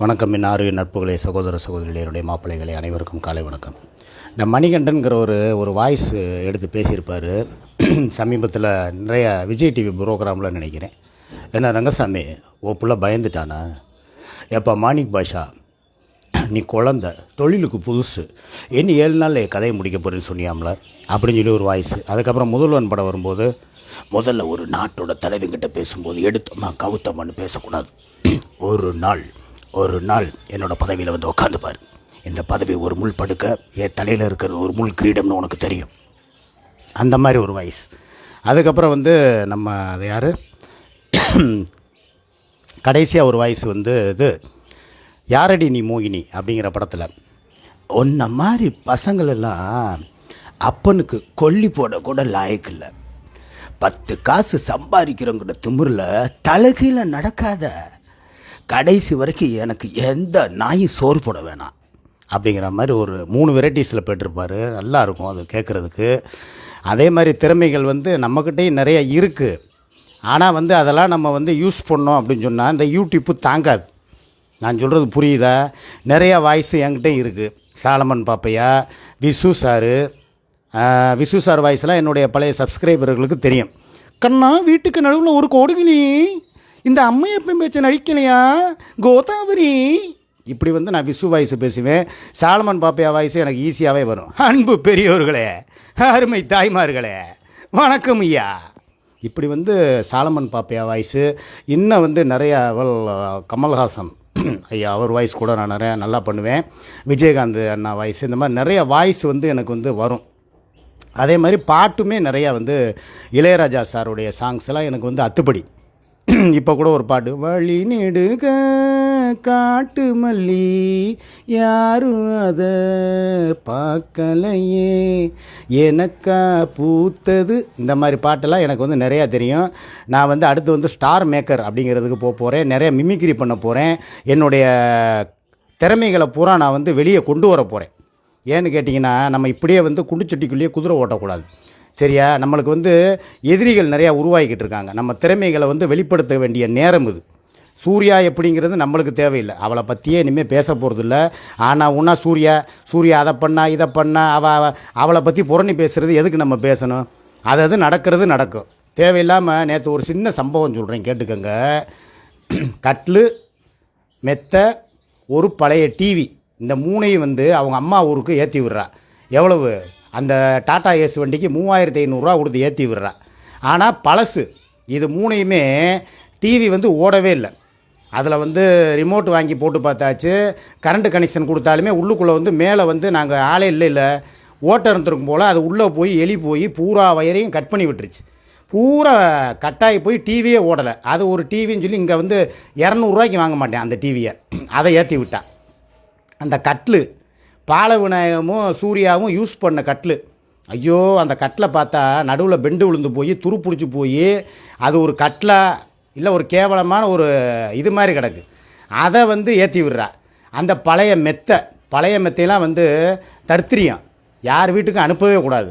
வணக்கம் இன்னாறு நட்புகளே, சகோதர சகோதரிகளே, என்னுடைய மாப்பிள்ளைகளை அனைவருக்கும் காலை வணக்கம். இந்த மணிகண்டன்கிற ஒரு வாய்ஸ் எடுத்து பேசியிருப்பார் சமீபத்தில் நிறைய விஜய் டிவி ப்ரோக்ராமில் நினைக்கிறேன். என்ன ரங்கசாமி ஓ புள்ள பயந்துட்டானா? எப்போ மாணிக் பாஷா நீ குழந்த தொழிலுக்கு புதுசு என்ன 7 நாளில் கதையை முடிக்க போகிறேன்னு சொன்னியாம்ல அப்படின்னு சொல்லி ஒரு வாய்ஸ். அதுக்கப்புறம் முதல்வன் படம் வரும்போது முதல்ல ஒரு நாட்டோட தலைவங்கிட்ட பேசும்போது எடுத்தோமா கவுத்தமான்னு பேசக்கூடாது. ஒரு நாள் என்னோடய பதவியில் வந்து உட்காந்துப்பார். இந்த பதவி ஒரு முள் படுக்க என் தலையில் இருக்கிற ஒரு முள் கிரீடம்னு உனக்கு தெரியும். அந்த மாதிரி ஒரு வயசு. அதுக்கப்புறம் வந்து நம்ம அது யார் கடைசியாக ஒரு வயசு வந்து இது யாரடி நீ மோகினி அப்படிங்கிற படத்தில் ஒன்றை மாதிரி பசங்களெல்லாம் அப்பனுக்கு கொல்லி போட கூட லாயக்கு இல்லை. 10 காசு சம்பாதிக்கிறவங்கிற திமிரில் தலைகீழ நடக்காத, கடைசி வரைக்கும் எனக்கு எந்த நாயும் சோறு போட வேணாம் அப்படிங்கிற மாதிரி ஒரு 3 வெரைட்டிஸில் போய்ட்டுருப்பார். நல்லாயிருக்கும் அது கேட்குறதுக்கு. அதே மாதிரி திறமைகள் வந்து நம்மக்கிட்டேயும் நிறைய இருக்குது. ஆனால் வந்து அதெல்லாம் நம்ம வந்து யூஸ் பண்ணோம் அப்படின்னு சொன்னால் இந்த யூடியூப்பு தாங்காது. நான் சொல்கிறது புரியுதா? நிறையா வாய்ஸு என்கிட்டையும் இருக்குது. சாலமன் பாப்பையா, விசு சார் வாய்ஸ்லாம் என்னுடைய பழைய சப்ஸ்கிரைபர்களுக்கு தெரியும். கண்ணா வீட்டுக்கு நடுவில் ஒரு கொடுகினி இந்த அம்மையப்பன் பேச்சை நடிக்கலையா கோதாவரி, இப்படி வந்து நான் விசு வாய்ஸ் பேசுவேன். சாலமன் பாப்பையா வாய்ஸ் எனக்கு ஈஸியாகவே வரும். அன்பு பெரியோர்களே, அருமை தாய்மார்களே, வணக்கம் ஐயா. இப்படி வந்து சாலமன் பாப்பையா வாய்ஸு. இன்னும் வந்து நிறையா கமல்ஹாசன் ஐயா அவர் வாய்ஸ் கூட நான் நிறையா நல்லா பண்ணுவேன். விஜயகாந்த் அண்ணா வாய்ஸ், இந்த மாதிரி நிறைய வாய்ஸ் வந்து எனக்கு வந்து வரும். அதே மாதிரி பாட்டுமே நிறையா வந்து இளையராஜா சாருடைய சாங்ஸ் எல்லாம் எனக்கு வந்து அத்துப்படி. இப்போ கூட ஒரு பாட்டு வழி நெடுக காட்டு மல்லி யாரும் அதை பார்க்கலையே எனக்கா பூத்தது, இந்த மாதிரி பாட்டெல்லாம் எனக்கு வந்து நிறையா தெரியும். நான் வந்து அடுத்து வந்து ஸ்டார் மேக்கர் அப்படிங்கிறதுக்கு போகிறேன். நிறைய மிமிக்ரி பண்ண போகிறேன். என்னுடைய திறமைகளை பூரா நான் வந்து வெளியே கொண்டு வர போகிறேன். ஏன்னு கேட்டிங்கன்னா, நம்ம இப்படியே வந்து குண்டுச்சட்டிக்குள்ளேயே குதிரை ஓட்டக்கூடாது, சரியா? நம்மளுக்கு வந்து எதிரிகள் நிறையா உருவாகிக்கிட்டு இருக்காங்க. நம்ம திறமைகளை வந்து வெளிப்படுத்த வேண்டிய நேரம் இது. சூர்யா எப்படிங்கிறது நம்மளுக்கு தேவையில்லை. அவளை பற்றியே இனிமேல் பேச போகிறதில்ல. ஆனால் ஒன்றா சூர்யா அதை பண்ணா இதை பண்ணா அவளை பற்றி புரணி பேசுகிறது எதுக்கு நம்ம பேசணும்? அது நடக்கும். தேவையில்லாமல் நேற்று ஒரு சின்ன சம்பவம் சொல்கிறேன், கேட்டுக்கோங்க. கட்லு, மெத்தை, ஒரு பழைய டிவி, இந்த 3ஐயும் வந்து அவங்க அம்மா ஊருக்கு ஏற்றி விடுறா. எவ்வளவு? அந்த டாடா ஏஸ் வண்டிக்கு 3500 கொடுத்து ஏற்றி விடுறா. ஆனால் பழசு இது 3ஐயுமே டிவி வந்து ஓடவே இல்லை. அதில் வந்து ரிமோட் வாங்கி போட்டு பார்த்தாச்சு, கரண்ட்டு கனெக்ஷன் கொடுத்தாலுமே உள்ளுக்குள்ளே வந்து மேலே வந்து நாங்கள் ஆளே இல்லை ஓட்டை இருந்திருக்கும் போல் அது உள்ளே போய் எலி போய் பூரா வயரையும் கட் பண்ணி விட்டுருச்சு. பூரா கட்டாகி போய் டிவியே ஓடலை. அது ஒரு டிவின்னு சொல்லி இங்கே வந்து 200 ரூபாய்க்கு வாங்க மாட்டேன் அந்த டிவியை, அதை ஏற்றி விட்டான். அந்த கட்லு பால விநாயகமும் சூர்யாவும் யூஸ் பண்ண கட்லு. ஐயோ, அந்த கட்டில் பார்த்தா நடுவில் பெண்டு விழுந்து போய் துரு பிடிச்சி போய் அது ஒரு கட்டிலா இல்லை ஒரு கேவலமான ஒரு இது மாதிரி கிடக்கு. அதை வந்து ஏற்றி விடுறா. அந்த பழைய மெத்தையெல்லாம் வந்து தர்த்திரியம், யார் வீட்டுக்கும் அனுப்பவே கூடாது.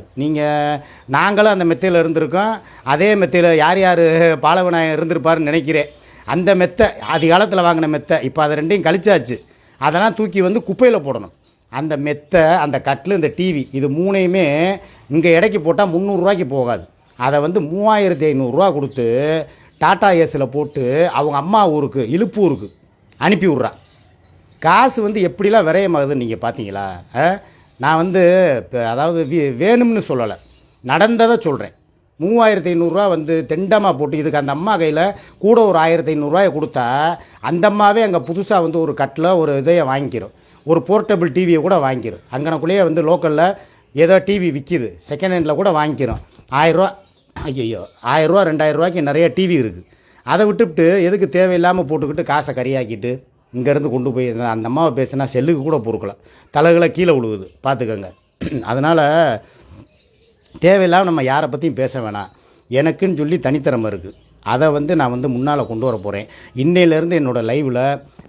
நாங்களும் அந்த மெத்தையில் இருந்திருக்கோம். அதே மெத்தையில் யார் பால விநாயகர் இருந்திருப்பாருன்னு நினைக்கிறேன். அந்த மெத்தை ஆதி காலத்தில் வாங்கின மெத்தை, இப்போ அதை 2ஐயும் கழிச்சாச்சு. அதெல்லாம் தூக்கி வந்து குப்பையில் போடணும். அந்த மெத்தை, அந்த கட்டில், இந்த டிவி, இது 3ஐயுமே இங்கே இடைக்கு போட்டால் 300 ரூபாய்க்கு போகாது. அதை வந்து 3500 கொடுத்து டாடா ஏஸில் போட்டு அவங்க அம்மா ஊருக்கு இழுப்பூருக்கு அனுப்பி விட்றா. காசு வந்து எப்படிலாம் விரயமாகுதுன்னு நீங்கள் பார்த்தீங்களா? நான் வந்து இப்போ அதாவது வேணும்னு சொல்லலை, நடந்ததை சொல்கிறேன். 3500 வந்து தெண்டமாக போட்டு இதுக்கு அந்த அம்மா கையில் கூட ஒரு 1500 கொடுத்தா அந்த அம்மாவே அங்கே புதுசாக வந்து ஒரு கட்டில் ஒரு இதையை வாங்கிக்கிறோம், ஒரு போர்ட்டபிள் டிவியை கூட வாங்கிக்கிறோம். அங்கனக்குள்ளேயே வந்து லோக்கலில் ஏதோ டிவி விற்கிது, செகண்ட் ஹேண்டில் கூட வாங்கிக்கிறோம். 1000 ரூபா, ஐயோ 1000 ரூபா 2000 ரூபாய்க்கு நிறைய டிவி இருக்குது. அதை விட்டுவிட்டு எதுக்கு தேவையில்லாமல் போட்டுக்கிட்டு காசை கறியாக்கிட்டு இங்கேருந்து கொண்டு போய் அந்த அம்மாவை பேசினா செல்லுக்கு கூட பொறுக்கலாம், தலைகளை கீழே விழுகுது, பார்த்துக்கோங்க. அதனால் தேவையில்லாமல் நம்ம யாரை பற்றியும் பேச வேணாம். எனக்குன்னு சொல்லி தனித்திறமை இருக்குது, அதை வந்து நான் வந்து முன்னால் கொண்டு வர போகிறேன். இன்னையிலேருந்து என்னோடய லைவில்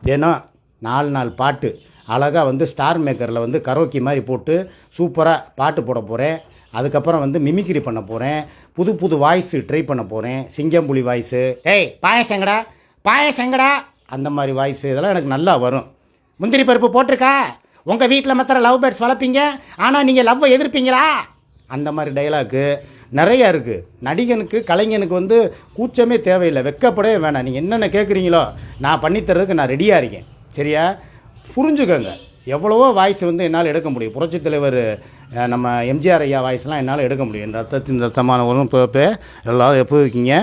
தினம் 4 பாட்டு அழகாக வந்து ஸ்டார் மேக்கரில் வந்து கரோக்கி மாதிரி போட்டு சூப்பராக பாட்டு போட போகிறேன். அதுக்கப்புறம் வந்து மிமிக்ரி பண்ண போகிறேன். புது வாய்ஸு ட்ரை பண்ண போகிறேன். சிங்கம்புலி வாய்ஸு, ஏய் பாயசங்கடா அந்த மாதிரி வாய்ஸ் இதெல்லாம் எனக்கு நல்லா வரும். முந்திரி பருப்பு போட்டிருக்கா, உங்கள் வீட்டில் மாத்திரம் லவ் பேர்ட்ஸ் வளர்ப்பீங்க, ஆனால் நீங்கள் லவ்வை எதிர்ப்பீங்களா, அந்த மாதிரி டைலாக்கு நிறையா இருக்குது. நடிகனுக்கு கலைஞனுக்கு வந்து கூச்சமே தேவையில்லை, வெக்கப்படவே வேணாம். நீங்கள் என்னென்ன கேட்குறீங்களோ நான் பண்ணித்தரதுக்கு நான் ரெடியாக இருக்கேன். சரியா? புரிஞ்சுக்கோங்க. எவ்வளவோ வாய்ஸ் வந்து என்னால் எடுக்க முடியும். புரட்சித் தலைவர் நம்ம எம்ஜிஆர் ஐயா வாய்ஸ்லாம் என்னால் எடுக்க முடியும். ரத்தத்தின் ரத்தமானவரும் பிறப்பே எல்லோரும் எப்போ இருக்கீங்க,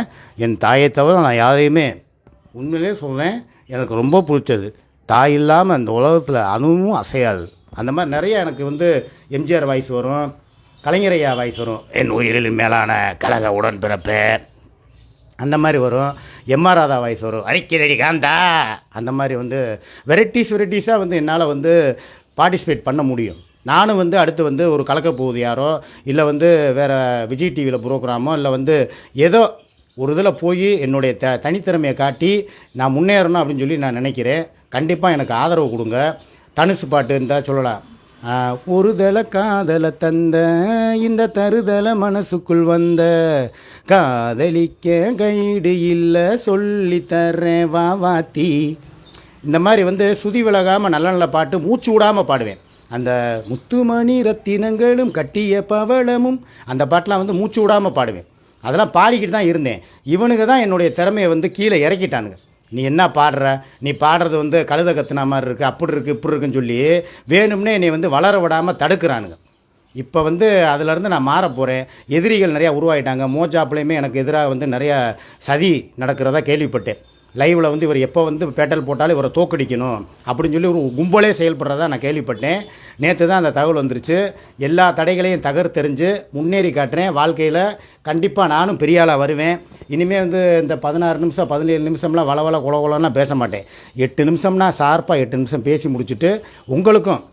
என் தாயை தவிர நான் யாரையுமே உண்மையிலே சொல்கிறேன், எனக்கு ரொம்ப பிடிச்சது தாய் இல்லாமல் அந்த உலகத்தில் அணுவும் அசையாது. அந்த மாதிரி நிறைய எனக்கு வந்து எம்ஜிஆர் வாய்ஸ் வரும், கலைஞர் ஐயா வாய்ஸ் வரும், என் உயிரில் மேலான கழக உடன்பிறப்பே அந்த மாதிரி வரும். எம்ஆர் ராதா வாய்ஸ் வரும், அரிக்கிறடி காந்தா. அந்த மாதிரி வந்து வெரைட்டிஸாக வந்து என்னால் வந்து பார்ட்டிசிபேட் பண்ண முடியும். நானும் வந்து அடுத்து வந்து ஒரு கலக்கப்போகுது யாரோ, இல்லை வந்து வேறு விஜய் டிவியில் ப்ரோக்ராமோ, இல்லை வந்து ஏதோ ஒரு இதில் போய் என்னுடைய தனித்திறமையை காட்டி நான் முன்னேறணும் அப்படின்னு சொல்லி நான் நினைக்கிறேன். கண்டிப்பாக எனக்கு ஆதரவு கொடுங்க. தனுசு பாட்டு இருந்தால் சொல்லலாம். ஒரு தலை காதலை தந்த இந்த தருதலை மனசுக்குள் வந்த காதலிக்க கைடு இல்லை சொல்லி தர்றேன் வா வாத்தி. இந்த மாதிரி வந்து சுதி விலகாமல் நல்ல நல்ல பாட்டு மூச்சு விடாமல் பாடுவேன். அந்த முத்துமணி ரத்தினங்களும் கட்டிய பவளமும் அந்த பாட்டெலாம் வந்து மூச்சு விடாமல் பாடுவேன். அதெல்லாம் பாடிக்கிட்டு தான் இருந்தேன். இவனுங்க தான் என்னுடைய திறமையை வந்து கீழே இறக்கிட்டானுங்க. நீ என்ன பாடுற, நீ பாடுறது வந்து கழுத கத்துனா மாதிரி இருக்குது, அப்படி இருக்குது இப்படி இருக்குன்னு சொல்லி வேணும்னே என்னை வந்து வளர விடாமல் தடுக்கிறானுங்க. இப்போ வந்து அதிலேருந்து நான் மாற போகிறேன். எதிரிகள் நிறையா உருவாகிட்டாங்க. மோஜாப்புலேயுமே எனக்கு எதிராக வந்து நிறையா சதி நடக்கிறதா கேள்விப்பட்டேன். லைவில் வந்து இவர் எப்போ வந்து பேட்டல் போட்டாலும் இவரை தோக்கடிக்கணும் அப்படின்னு சொல்லி ஒரு கும்பலே செயல்படுறதா நான் கேள்விப்பட்டேன். நேற்று தான் அந்த தகவல் வந்துருச்சு. எல்லா தடைகளையும் தகர்த்தெறிஞ்சு முன்னேறி காட்டுறேன். வாழ்க்கையில் கண்டிப்பாக நானும் பெரிய ஆளாக வருவேன். இனிமேல் வந்து இந்த 16 நிமிஷம் 17 நிமிஷம்லாம் வளவள குலகுலன்னா பேச மாட்டேன். 8 நிமிஷம்னா ஷார்ப்பாக 8 நிமிஷம் பேசி முடிச்சுட்டு உங்களுக்கும்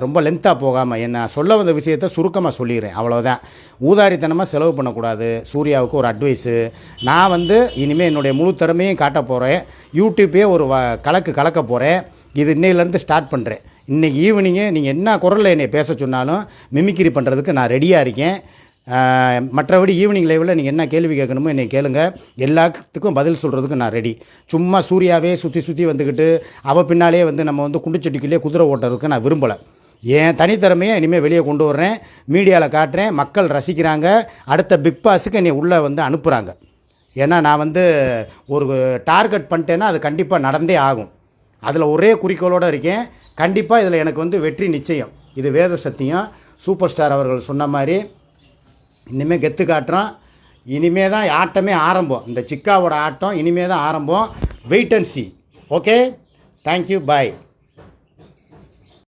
ரொம்ப லென்த்தாக போகாமல் என்ன சொல்ல வந்த விஷயத்தை சுருக்கமாக சொல்லிடுறேன். அவ்வளோதான். ஊதாரித்தனமாக செலவு பண்ணக்கூடாது. சூர்யாவுக்கு ஒரு அட்வைஸு. நான் வந்து இனிமேல் என்னுடைய முழு திறமையும் காட்ட போகிறேன். யூடியூப்பே ஒரு கலக்க போகிறேன். இது இன்னையிலேருந்து ஸ்டார்ட் பண்ணுறேன். இன்றைக்கி ஈவினிங்கு நீங்கள் என்ன குரலில் என்னை பேச சொன்னாலும் மிமிக்ரி பண்ணுறதுக்கு நான் ரெடியாக இருக்கேன். மற்றபடி ஈவினிங் லைவில் நீங்கள் என்ன கேள்வி கேட்கணுமோ என்னை கேளுங்க. எல்லாத்துக்கும் பதில் சொல்கிறதுக்கு நான் ரெடி. சும்மா சூர்யாவே சுற்றி வந்துக்கிட்டு அவள் பின்னாலே வந்து நம்ம வந்து குண்டுச்சட்டிக்குள்ளே குதிரை ஓட்டுறதுக்கு நான் விரும்பலை. என் தனித்திறமையை இனிமேல் வெளியே கொண்டு வர்றேன். மீடியாவில் காட்டுறேன். மக்கள் ரசிக்கிறாங்க. அடுத்த பிக் பாஸுக்கு என்னை உள்ளே வந்து அனுப்புகிறாங்க. ஏன்னா நான் வந்து ஒரு டார்கெட் பண்ணிட்டேன்னா அது கண்டிப்பாக நடந்தே ஆகும். அதில் ஒரே குறிக்கோளோடு இருக்கேன். கண்டிப்பாக இதில் எனக்கு வந்து வெற்றி நிச்சயம். இது வேத சத்தியம். சூப்பர் ஸ்டார் அவர்கள் சொன்ன மாதிரி இனிமேல் கெத்து காட்டுறோம். இனிமே தான் ஆட்டமே ஆரம்பம். இந்த சிக்காவோட ஆட்டம் இனிமே தான் ஆரம்பம். Wait and see. Okay, thank you, bye.